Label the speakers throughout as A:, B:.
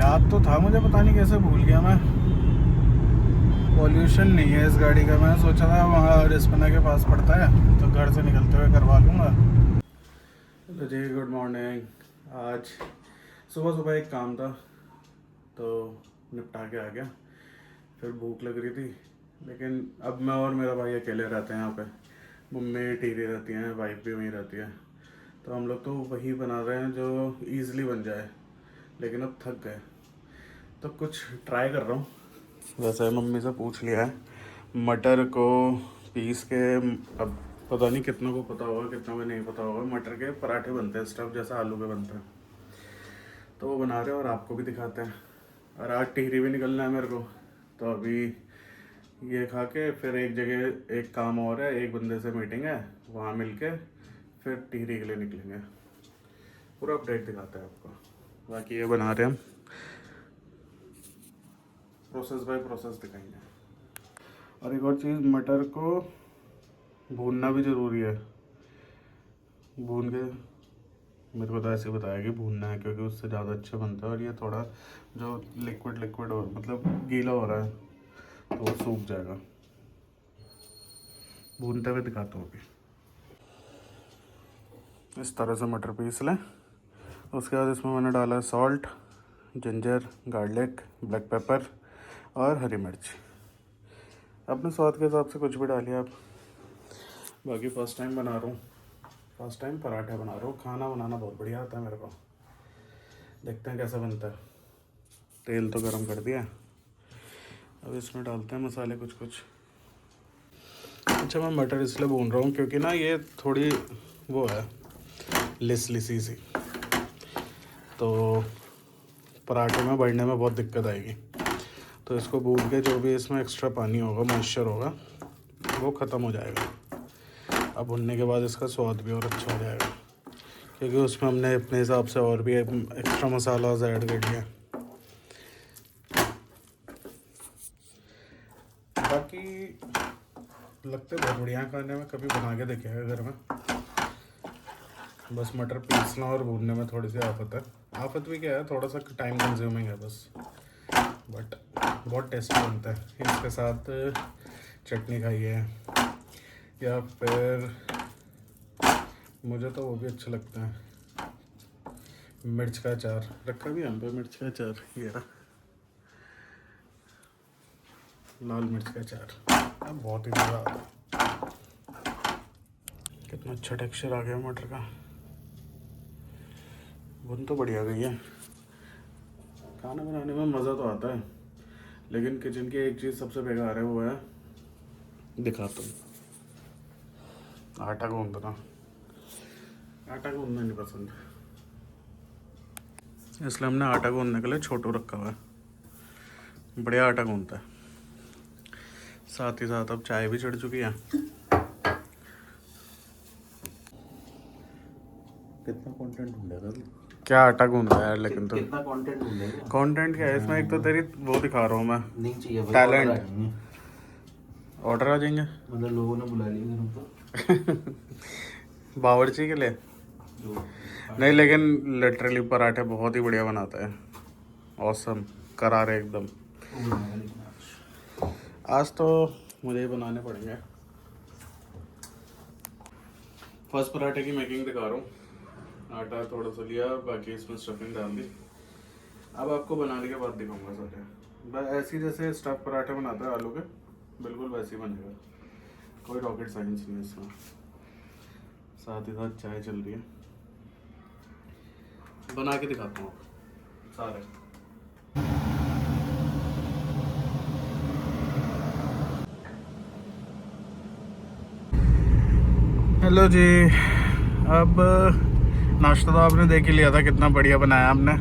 A: याद तो था मुझे, पता नहीं कैसे भूल गया मैं। पॉल्यूशन नहीं है इस गाड़ी का। मैं सोचा था वहाँ रिस्पना के पास पड़ता है तो घर से निकलते हुए करवा लूँगा। तो जी गुड मॉर्निंग। आज सुबह सुबह एक काम था तो निपटा के आ गया। फिर भूख लग रही थी, लेकिन अब मैं और मेरा भाई अकेले रहते हैं यहाँ पे। मम्मी टीवी रहती हैं, वाइफ भी वहीं रहती है, तो हम लोग तो वही बना रहे हैं जो ईज़िली बन जाए। लेकिन अब थक गए तो कुछ ट्राई कर रहा हूँ। वैसे मम्मी से पूछ लिया है, मटर को पीस के, अब पता नहीं कितनों को पता होगा कितना में नहीं पता होगा, मटर के पराठे बनते हैं स्टफ जैसा आलू के बनते हैं, तो वो बना रहे हैं और आपको भी दिखाते हैं। और आज टिहरी भी निकलना है मेरे को, तो अभी ये खा के फिर एक जगह एक काम और है, एक बंदे से मीटिंग है, वहाँ मिल के फिर टिहरी के लिए निकलेंगे। पूरा अपडेट दिखाते हैं आपको। बाकी ये बना रहे हैं हम, प्रोसेस बाय प्रोसेस दिखाएंगे। और एक और चीज़, मटर को भूनना भी ज़रूरी है। भून के, मेरे को तो ऐसे बताया कि भूनना है क्योंकि उससे ज़्यादा अच्छा बनता है। और ये थोड़ा जो लिक्विड लिक्विड हो, मतलब गीला हो रहा है, तो वो सूख जाएगा। भूनते हुए दिखाता हूँ अभी। इस तरह से मटर पीस लें। उसके बाद इसमें मैंने डाला है salt, ginger, garlic, black pepper और हरी मिर्च। अपने स्वाद के हिसाब से कुछ भी डालिए आप। बाकी फर्स्ट टाइम बना रहा हूँ, फर्स्ट टाइम पराठा बना रहा हूँ। खाना बनाना बहुत बढ़िया आता है मेरे को। देखते हैं कैसा बनता है। तेल तो गरम कर दिया, अब इसमें डालते हैं मसाले कुछ कुछ। अच्छा, मैं मटर इसलिए भून रहा हूँ क्योंकि ना ये थोड़ी वो है लिसी सी, तो पराठे में बढ़ने में बहुत दिक्कत आएगी। तो इसको भून के जो भी इसमें एक्स्ट्रा पानी होगा, मॉइस्चर होगा, वो ख़त्म हो जाएगा। अब भुनने के बाद इसका स्वाद भी और अच्छा हो जाएगा, क्योंकि उसमें हमने अपने हिसाब से और भी एक्स्ट्रा मसाला ऐड कर लिया। बाकी लगते बहुत बढ़िया खाने में, कभी बना के देखिएगा घर में। बस मटर पीसना और भूनने में थोड़ी सी आफत है। आफत भी क्या है, थोड़ा सा टाइम कंज्यूमिंग है बस, बट बहुत टेस्टी बनता है। इसके साथ चटनी खाइए, या फिर मुझे तो वो भी अच्छा लगता है, मिर्च का अचार रखा भी हम पे। मिर्च का अचार, ये रहा लाल मिर्च का अचार, बहुत ही मज़ा आता है। कितना अच्छा टेक्सचर आ गया मटर का। भुन तो बढ़िया गई है। खाना बनाने में मज़ा तो आता है, लेकिन किचन की एक चीज़ सबसे बेकार है, वो है, दिखाता हूँ, आटा गूंदना। आटा गूंदना नहीं पसंद, इसलिए हमने आटा गूंदने के लिए छोटू रखा हुआ है। बढ़िया आटा गूंदता है। साथ ही साथ अब चाय भी चढ़ चुकी है।
B: कितना कंटेंट ढूंढेगा तू?
A: क्या आटा गूंदा है यार, लेकिन तो
B: कितना कंटेंट ढूंढेगा?
A: कंटेंट क्या है इसमें? एक तो तेरी वो दिखा रहा हूँ मैं,
B: नहीं चाहिए भाई,
A: टैलेंट।
B: order आ जाएंगे।
A: ऑर्डर आ जाएंगे,
B: मतलब लोगों ने बुला लिया घर पर
A: बावर्ची के लिए
B: जो
A: नहीं, लेकिन लिटरली पराठे बहुत ही बढ़िया बनाता है। ऑसम, करारे एकदम।
B: वो बनाएगा। लेकिन
A: आज तो मुझे ही बनाने पड़ेंगे। फर्स्ट पराठे की मेकिंग दिखा रहा हूँ। आटा थोड़ा सा लिया, बाकी इसमें स्टफिंग डाल दी। अब आपको बनाने के बाद दिखाऊंगा सारे। बस ऐसी जैसे स्टफ पराठे बनाते हैं आलू के, बिल्कुल वैसे ही बनेगा। कोई रॉकेट साइंस नहीं है इसमें। साथ ही साथ चाय चल रही है, बना के दिखाता हूँ सारे। हेलो जी, अब नाश्ता तो आपने देख ही लिया था, कितना बढ़िया बनाया हमने,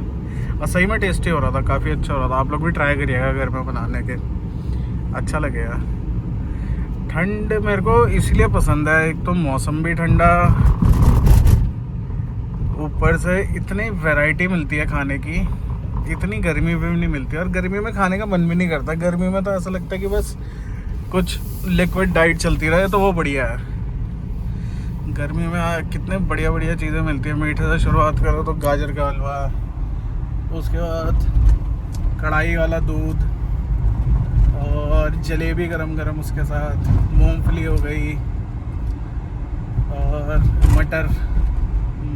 A: और सही में टेस्टी हो रहा था, काफ़ी अच्छा हो रहा था। आप लोग भी ट्राई करिएगा घर में बनाने के, अच्छा लगेगा। ठंड मेरे को इसलिए पसंद है, एक तो मौसम भी ठंडा, ऊपर से इतनी वैरायटी मिलती है खाने की, इतनी गर्मी में भी नहीं मिलती। और गर्मी में खाने का मन भी नहीं करता। गर्मी में तो ऐसा लगता है कि बस कुछ लिक्विड डाइट चलती रहे तो वो बढ़िया है। गर्मी में कितने बढ़िया बढ़िया चीज़ें मिलती है। मीठे से शुरुआत करो तो गाजर का हलवा, उसके बाद कढ़ाई वाला दूध और जलेबी गरम गरम उसके साथ, मूंगफली हो गई और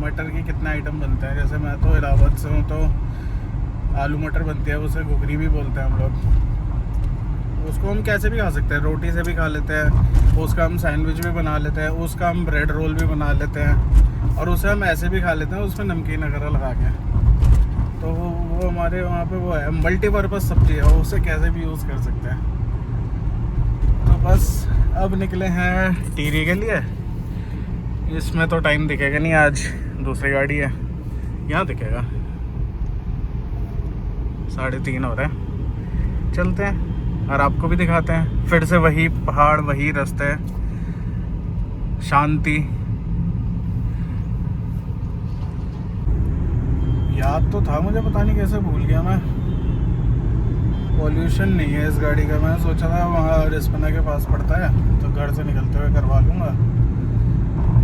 A: मटर की कितना आइटम बनता है। जैसे मैं तो इलाहाबाद से हूँ तो आलू मटर बनती है, उसे घुघरी भी बोलते हैं हम लोग। उसको हम कैसे भी खा सकते हैं, रोटी से भी खा लेते हैं, उसका हम सैंडविच भी बना लेते हैं, उसका हम ब्रेड रोल भी बना लेते हैं और उसे हम ऐसे भी खा लेते हैं उसमें नमकीन वगैरह लगा के। तो वो हमारे वहाँ पे वो है, मल्टीपर्पज़ सब्जी है, उसे कैसे भी यूज़ कर सकते हैं। तो बस अब निकले हैं टीरी के लिए। इसमें तो टाइम दिखेगा नहीं, आज दूसरी गाड़ी है, यहाँ दिखेगा 3:30 हो रहा है। चलते हैं और आपको भी दिखाते हैं। फिर से वही पहाड़, वही रास्ते, शांति। याद तो था मुझे, पता नहीं कैसे भूल गया मैं। पॉल्यूशन नहीं है इस गाड़ी का। मैंने सोचा था वहाँ रिस्पना के पास पड़ता है तो घर से निकलते हुए करवा लूँगा।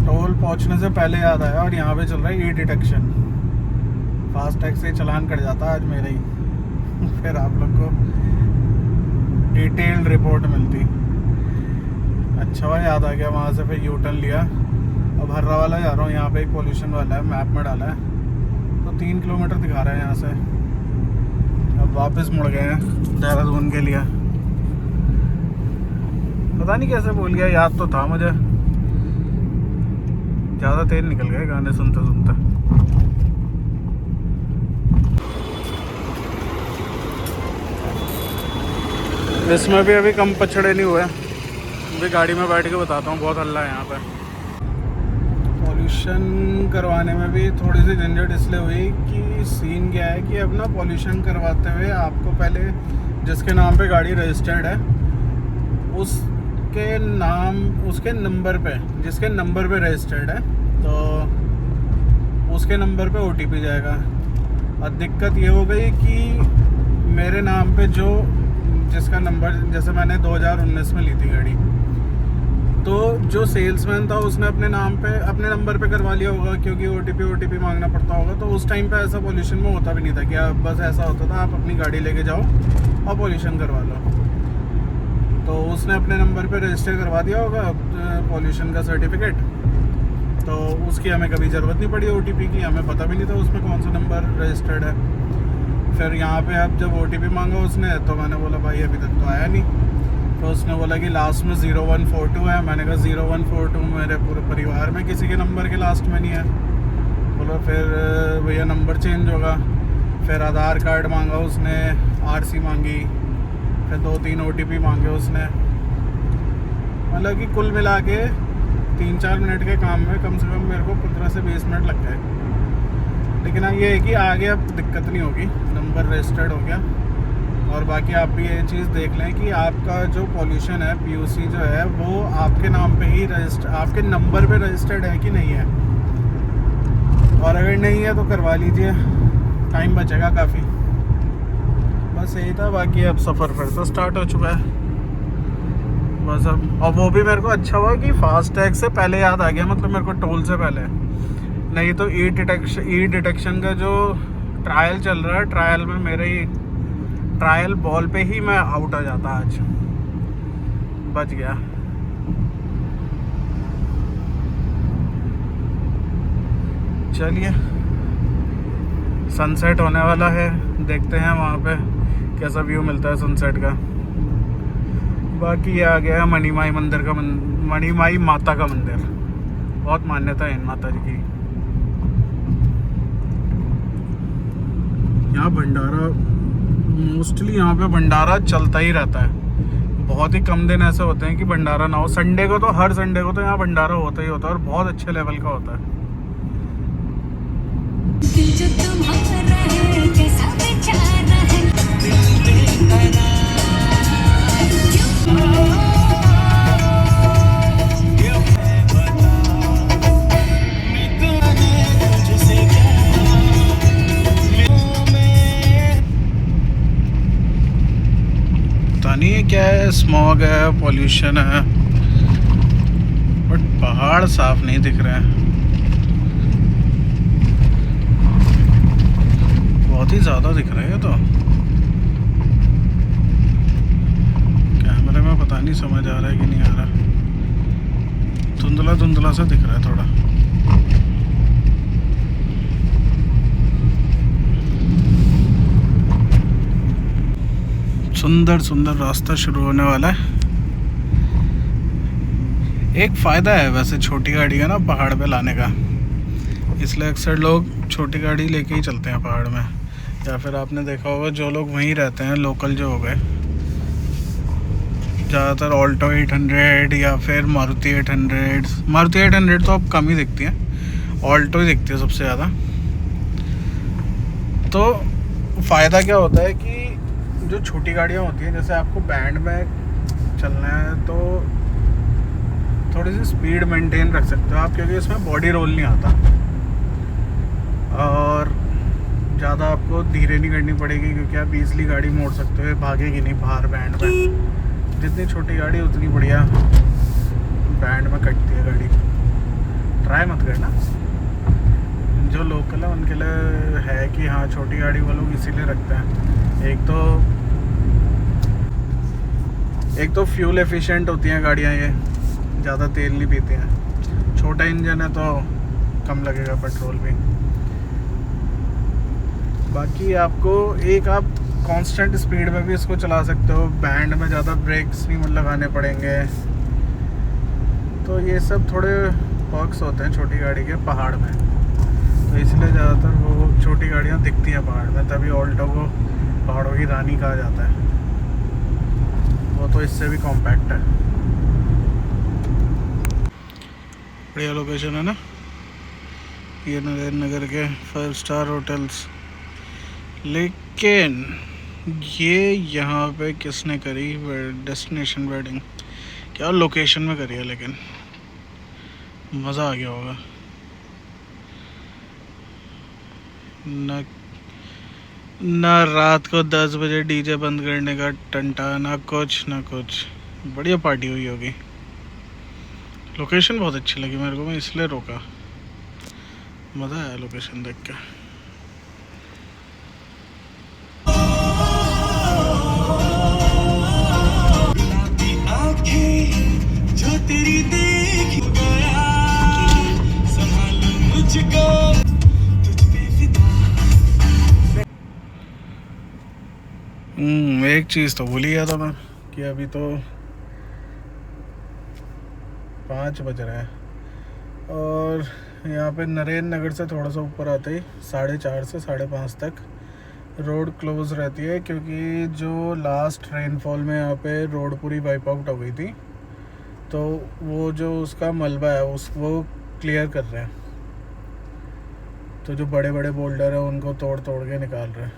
A: टोल पहुँचने से पहले याद आया, और यहाँ पे चल रहा है ई डिटेक्शन। फास्टैग से चलान कट जाता आज मेरा ही फिर आप लोग को डिटेल्ड रिपोर्ट मिलती। अच्छा हुआ याद आ गया, वहाँ से फिर यू टर्न लिया। अब हर्रा वाला जा रहा हूँ, यहाँ पे एक पॉल्यूशन वाला है, मैप में डाला है तो 3 किलोमीटर दिखा रहा है यहाँ से। अब वापस मुड़ गए हैं देहरादून के लिए। पता नहीं कैसे भूल गया, याद तो था मुझे, ज़्यादा तेज निकल गए गाने सुनते सुनते। इसमें भी अभी कम पछड़े नहीं हुए। अभी गाड़ी में बैठ के बताता हूँ, बहुत हल्ला है यहाँ पे। पॉल्यूशन करवाने में भी थोड़ी सी झंझट इसलिए हुई कि सीन क्या है कि अब ना पॉल्यूशन करवाते हुए आपको पहले जिसके नाम पे गाड़ी रजिस्टर्ड है उसके नाम, उसके नंबर पे, जिसके नंबर पे रजिस्टर्ड है तो उसके नंबर पे OTP जाएगा। और दिक्कत ये हो गई कि मेरे नाम पे जो जिसका नंबर, जैसे मैंने 2019 में ली थी गाड़ी, तो जो सेल्समैन था उसने अपने नाम पे, अपने नंबर पे करवा लिया होगा, क्योंकि OTP मांगना पड़ता होगा। तो उस टाइम पे ऐसा पॉल्यूशन में होता भी नहीं था कि आप, बस ऐसा होता था आप अपनी गाड़ी लेके जाओ और पॉल्यूशन करवा लो। तो उसने अपने नंबर पे रजिस्टर करवा दिया होगा पॉल्यूशन का सर्टिफिकेट, तो उसकी हमें कभी ज़रूरत नहीं पड़ी OTP की, हमें पता भी नहीं था उसमें कौन सा नंबर रजिस्टर्ड है। फिर यहाँ पे अब जब OTP मांगा उसने, तो मैंने बोला भाई अभी तक तो आया नहीं। तो उसने बोला कि लास्ट में 0142 है। मैंने कहा 0142 मेरे पूरे परिवार में किसी के नंबर के लास्ट में नहीं है। बोलो फिर भैया नंबर चेंज होगा। फिर आधार कार्ड मांगा उसने, RC मांगी, फिर 2-3 OTP मांगे उसने। मतलब कि कुल मिला के 3-4 मिनट के काम में कम से कम मेरे को 15 से 20 मिनट लग गए। लेकिन ये है कि आगे अब दिक्कत नहीं होगी, नंबर रजिस्टर्ड हो गया। और बाकी आप भी ये चीज़ देख लें कि आपका जो पॉल्यूशन है, PUC जो है, वो आपके नाम पे ही रजिस्टर, आपके नंबर पे रजिस्टर्ड है कि नहीं है। और अगर नहीं है तो करवा लीजिए, टाइम बचेगा काफ़ी। बस यही था। बाकी अब सफ़र फिर से स्टार्ट हो चुका है बस अब। और वो भी मेरे को अच्छा हुआ कि फास्टैग से पहले याद आ गया, मतलब मेरे को टोल से पहले। नहीं तो ई डिटेक्शन का जो ट्रायल चल रहा है, ट्रायल में मेरे ही ट्रायल बॉल पे ही मैं आउट आ जाता आज। बच गया। चलिए सनसेट होने वाला है, देखते हैं वहाँ पे कैसा व्यू मिलता है सनसेट का। बाकी ये आ गया है मणिमाई मंदिर का, मणिमाई माता का मंदिर। बहुत मान्यता है इन माता जी की। यहाँ भंडारा, मोस्टली यहाँ पे भंडारा चलता ही रहता है। बहुत ही कम दिन ऐसे होते हैं कि भंडारा ना हो। संडे को तो, हर संडे को तो यहाँ भंडारा होता ही होता है, और बहुत अच्छे लेवल का होता है। नहीं क्या है, स्मॉग है, पॉल्यूशन है, बट पहाड़ साफ नहीं दिख रहे हैं। बहुत ही ज़्यादा दिख रहे हैं तो। पता नहीं समझ आ रहा है कि नहीं आ रहा, धुंधला धुंधला सा दिख रहा है थोड़ा। सुंदर सुंदर रास्ता शुरू होने वाला है। एक फ़ायदा है वैसे छोटी गाड़ी का ना पहाड़ पे लाने का, इसलिए अक्सर लोग छोटी गाड़ी लेके ही चलते हैं पहाड़ में। या फिर आपने देखा होगा जो लोग वहीं रहते हैं लोकल जो हो गए, ज़्यादातर ऑल्टो 800 या फिर मारुति 800। मारुति 800 तो अब कम ही दिखती है, ऑल्टो ही दिखती है सबसे ज़्यादा। तो फ़ायदा क्या होता है कि जो छोटी गाड़ियाँ होती हैं, जैसे आपको बैंड में चलना है तो थोड़ी सी स्पीड मेंटेन रख सकते हो आप, क्योंकि इसमें बॉडी रोल नहीं आता और ज़्यादा आपको धीरे नहीं करनी पड़ेगी, क्योंकि आप इजीली गाड़ी मोड़ सकते हो, भागेगी नहीं बाहर बैंड में। जितनी छोटी गाड़ी उतनी बढ़िया बैंड में कटती है गाड़ी। ट्राई मत करना, जो लोकल है उनके लिए है कि हाँ छोटी गाड़ी वो लोग इसीलिए रखते हैं। एक तो फ्यूल एफिशिएंट होती हैं गाड़ियाँ, ये ज़्यादा तेल नहीं पीती हैं। छोटा इंजन है तो कम लगेगा पेट्रोल भी। बाकी आपको आप कांस्टेंट स्पीड में भी इसको चला सकते हो, बैंड में ज़्यादा ब्रेक्स नहीं लगाने पड़ेंगे। तो ये सब थोड़े पर्क्स होते हैं छोटी गाड़ी के पहाड़ में, तो इसलिए ज़्यादातर वो छोटी गाड़ियाँ दिखती हैं पहाड़ में, तभी ऑल्टो को पहाड़ों की रानी कहा जाता है। वो तो इससे भी कॉम्पैक्ट है। बढ़िया लोकेशन है ना ये नरेंद्र नगर के 5 स्टार होटल्स। लेकिन ये यहाँ पे किसने करी डेस्टिनेशन वेडिंग, क्या लोकेशन में करी है, लेकिन मज़ा आ गया होगा ना रात को 10 बजे डीजे बंद करने का टंटा, ना कुछ बढ़िया पार्टी हुई होगी। लोकेशन बहुत अच्छी लगी मेरे को, मैं इसलिए रोका, मज़ा आया लोकेशन देख के। जो तेरी देख गया संभाल मुझको तुझ पे फिदा। एक चीज़ तो भूल ही गया था मैं कि अभी तो 5 बज रहा है और यहाँ पे नरेंद्र नगर से थोड़ा सा ऊपर आते ही 4:30 से 5:30 तक रोड क्लोज रहती है, क्योंकि जो लास्ट रेनफॉल में यहाँ पे रोड पूरी वाइप आउट हो गई थी, तो वो जो उसका मलबा है वो क्लियर कर रहे हैं। तो जो बड़े बड़े बोल्डर है उनको तोड़ के निकाल रहे हैं।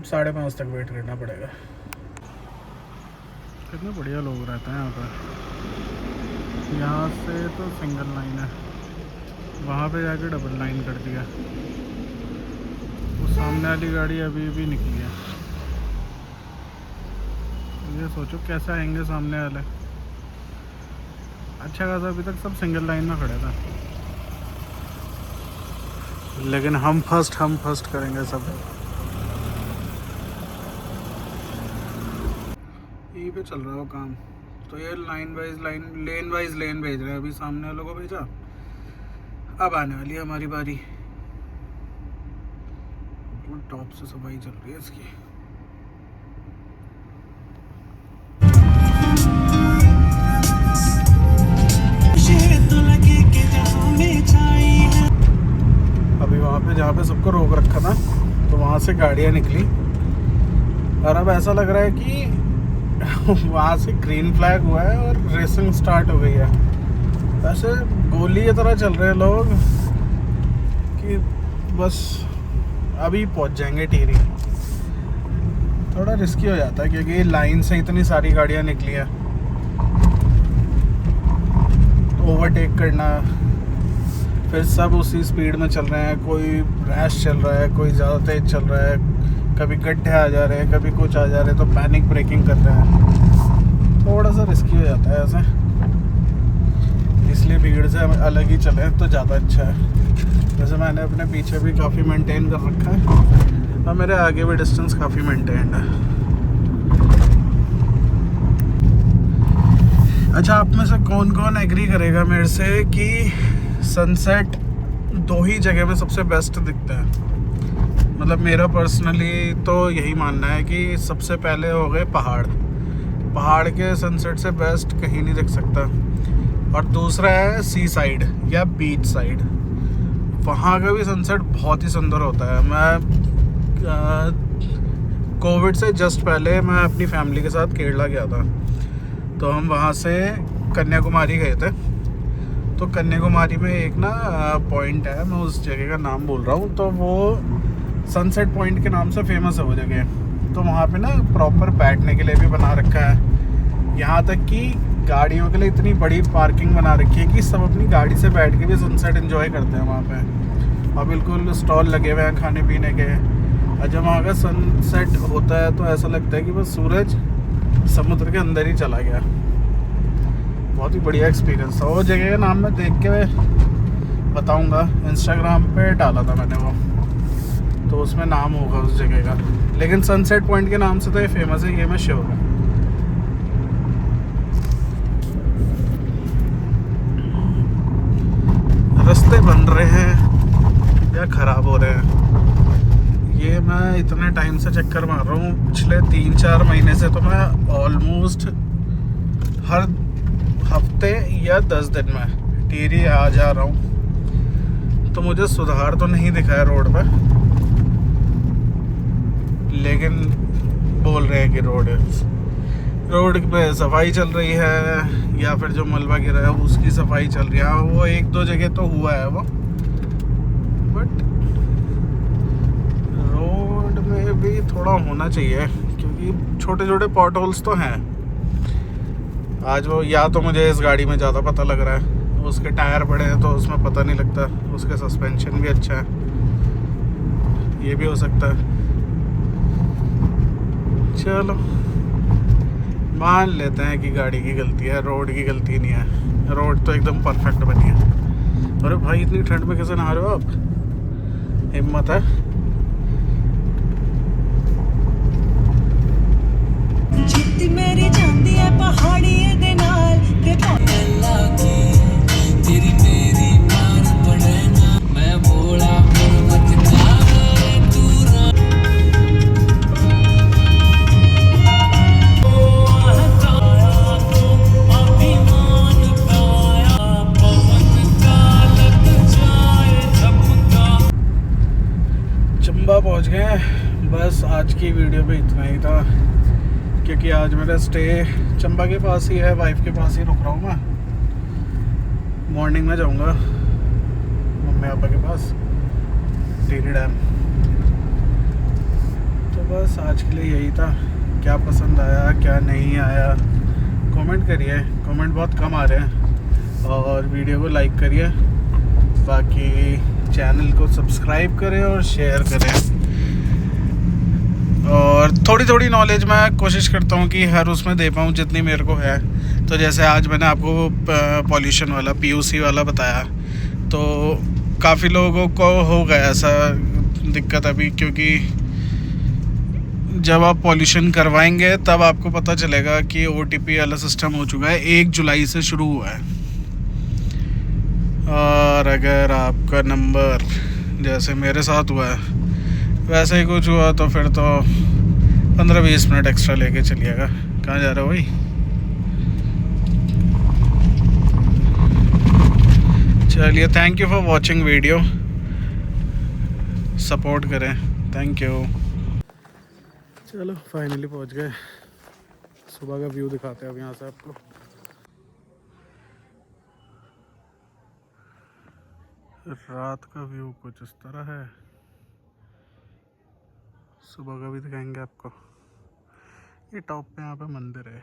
A: 5:30 तक वेट करना पड़ेगा। कितने बढ़िया लोग रहते हैं यहाँ पर। यहाँ से तो सिंगल लाइन है, वहाँ पे जाके डबल लाइन कर दिया। वो सामने वाली गाड़ी अभी भी निकली है। ये सोचो कैसे आएंगे सामने वाले। अच्छा खासा अभी तक सब सिंगल लाइन में खड़े थे, लेकिन हम फर्स्ट करेंगे सब। यहीं पे चल रहा है वो काम, तो ये लेन वाइज लेन भेज रहे हैं। अभी सामने वालों को भेजा, अब आने वाली है हमारी बारी। टॉप से सफाई चल रही है इसकी। अभी वहाँ पे जहाँ पे सबको रोक रखा था, तो वहाँ से गाड़ियाँ निकली और अब ऐसा लग रहा है कि वहाँ से ग्रीन फ्लैग हुआ है और रेसिंग स्टार्ट हो गई है। वैसे गोली की तरह चल रहे हैं लोग कि बस अभी पहुँच जाएंगे टिहरी। थोड़ा रिस्की हो जाता है क्योंकि लाइन से इतनी सारी गाड़ियाँ निकली हैं, ओवरटेक करना, फिर सब उसी स्पीड में चल रहे हैं। कोई रैश चल रहा है, कोई ज़्यादा तेज़ चल रहा है, कभी गड्ढे आ जा रहे हैं, कभी कुछ आ जा रहे हैं, तो पैनिक ब्रेकिंग कर रहे हैं। थोड़ा सा रिस्की हो जाता है ऐसे, इसलिए भीड़ से अलग ही चले तो ज़्यादा अच्छा है। वैसे मैंने अपने पीछे भी काफ़ी मेंटेन कर रखा है और मेरे आगे भी डिस्टेंस काफ़ी मेंटेन्ड है। अच्छा, आप में से कौन कौन एग्री करेगा मेरे से कि सनसेट 2 ही जगह में सबसे बेस्ट दिखता है? मतलब मेरा पर्सनली तो यही मानना है कि सबसे पहले हो गए पहाड़ के सनसेट से बेस्ट कहीं नहीं दिख सकता। और दूसरा है सी साइड या बीच साइड, वहाँ का भी सनसेट बहुत ही सुंदर होता है। मैं कोविड से जस्ट पहले मैं अपनी फैमिली के साथ केरला गया था, तो हम वहाँ से कन्याकुमारी गए थे। तो कन्याकुमारी में एक ना पॉइंट है, मैं उस जगह का नाम बोल रहा हूँ, तो वो सनसेट पॉइंट के नाम से फेमस है वो जगह। तो वहाँ पे ना प्रॉपर बैठने के लिए भी बना रखा है, यहाँ तक कि गाड़ियों के लिए इतनी बड़ी पार्किंग बना रखी है कि सब अपनी गाड़ी से बैठ के भी सनसेट एंजॉय करते हैं वहाँ पे। और बिल्कुल स्टॉल लगे हुए हैं खाने पीने के। और जब वहाँ का सनसेट होता है तो ऐसा लगता है कि बस सूरज समुद्र के अंदर ही चला गया। बहुत ही बढ़िया एक्सपीरियंस था। वो जगह का नाम मैं देख के बताऊँगा, इंस्टाग्राम पे डाला था मैंने वो, तो उसमें नाम होगा उस जगह का। लेकिन सनसेट पॉइंट के नाम से तो ये फेमस है, ये मैं श्योर हूँ। रास्ते बन रहे हैं या ख़राब हो रहे हैं, ये मैं इतने टाइम से चक्कर मार रहा हूँ। पिछले 3-4 महीने से तो मैं ऑलमोस्ट हर हफ्ते या 10 दिन में टिहरी आ जा रहा हूँ। तो मुझे सुधार तो नहीं दिखा है रोड पे, लेकिन बोल रहे हैं कि रोड पे सफाई चल रही है, या फिर जो मलबा गिरा है उसकी सफाई चल रही है। वो 1-2 जगह तो हुआ है वो, बट रोड में भी थोड़ा होना चाहिए, क्योंकि छोटे छोटे पॉट होल्स तो हैं। आज वो, या तो मुझे इस गाड़ी में ज़्यादा पता लग रहा है, उसके टायर बड़े हैं तो उसमें पता नहीं लगता, उसके सस्पेंशन भी अच्छा है, ये भी हो सकता है। चलो मान लेते हैं कि गाड़ी की गलती है, रोड की गलती नहीं है। रोड तो एकदम परफेक्ट बनी है। अरे भाई, इतनी ठंड में कैसे नहा रहे हो आप? हिम्मत है।
C: जित्ती मेरी जांदी है पहाड़ी दे नाल के तेरी मेरी मार पड़े ना, मैं बोला
A: चंबा पहुंच गए। बस आज की वीडियो में इतना ही था, क्योंकि आज मेरा स्टे चंबा के पास ही है, वाइफ के पास ही रुक रहा हूँ मैं। मॉर्निंग में जाऊँगा मम्मी पापा के पास, टिहरी डैम। तो बस आज के लिए यही था। क्या पसंद आया क्या नहीं आया कमेंट करिए, कमेंट बहुत कम आ रहे हैं। और वीडियो को लाइक करिए, बाकी चैनल को सब्सक्राइब करें और शेयर करें। और थोड़ी थोड़ी नॉलेज मैं कोशिश करता हूँ कि हर उसमें दे पाऊँ जितनी मेरे को है। तो जैसे आज मैंने आपको पॉल्यूशन वाला PUC वाला बताया, तो काफ़ी लोगों को हो गया ऐसा दिक्कत अभी, क्योंकि जब आप पॉल्यूशन करवाएंगे तब आपको पता चलेगा कि OTP वाला सिस्टम हो चुका है, 1 जुलाई से शुरू हुआ है। और अगर आपका नंबर जैसे मेरे साथ हुआ है वैसे ही कुछ हुआ तो फिर तो 15-20 मिनट एक्स्ट्रा लेके चलिएगा। कहाँ जा रहे हो भाई? चलिए, thank you for watching video, support करें। Thank you. चलो फाइनली पहुंच गए। सुबह का व्यू दिखाते हैं अब यहाँ से आपको। रात का व्यू कुछ इस तरह है, सुबह का भी दिखाएंगे आपको। ये टॉप पे यहाँ पे मंदिर है।